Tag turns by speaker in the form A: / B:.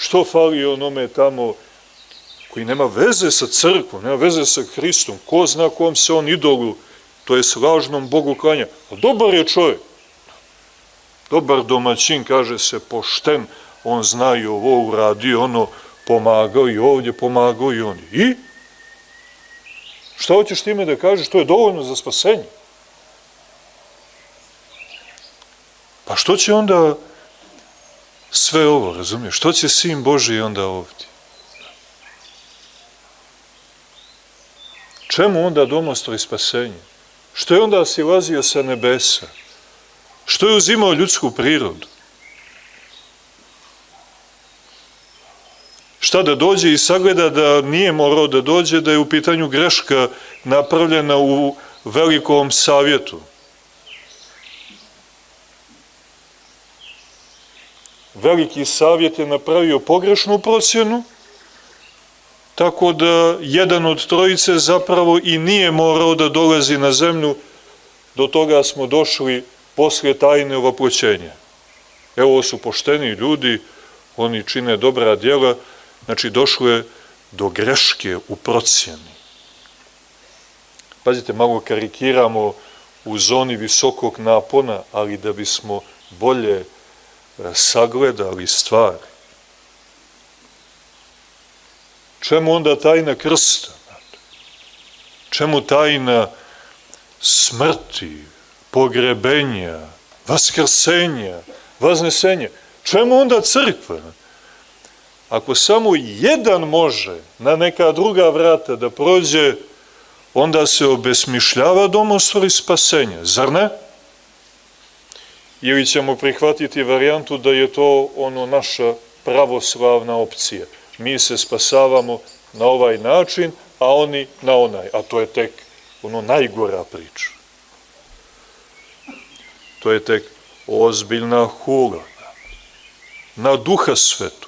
A: Što fali onome tamo koji nema veze sa crkvom, nema veze sa Hristom, ko zna kom se on idolu, to je lažnom Bogu klanja. A dobar je čovjek, dobar domaćin, kaže se, pošten, on zna i ovo uradio, ono pomagao i ovdje, pomagao i on. I? Šta hoćeš time da kažeš? To je dovoljno za spasenje. Pa što će onda sve ovo, razumiješ? Što će Sin Božji onda ovdje? Čemu onda domostroj spasenje? Što je onda silazio sa nebesa? Što je uzimao ljudsku prirodu? Šta da dođe i sagleda da nije morao da dođe, da je u pitanju greška napravljena u velikom savjetu? Veliki savjet je napravio pogrešnu procjenu, tako da jedan od trojice zapravo i nije morao da dolazi na zemlju, do toga smo došli poslije tajne ovaploćenja. Evo, ovo su pošteni ljudi, oni čine dobra djela, znači došlo je do greške u procjeni. Pazite, malo karikiramo u zoni visokog napona, ali da bismo bolje sagledali stvari. Čemu onda tajna krsta? Čemu tajna smrti, pogrebenja, vaskrsenja, vaznesenja? Čemu onda crkva? Ako samo jedan može na neka druga vrata da prođe, onda se obesmišljava domostroj spasenja, zar ne? Ili ćemo prihvatiti varijantu da je to ono naša pravoslavna opcija. Mi se spasavamo na ovaj način, a oni na onaj. A to je tek ono najgora priča. To je tek ozbiljna hula na Duha Svetog.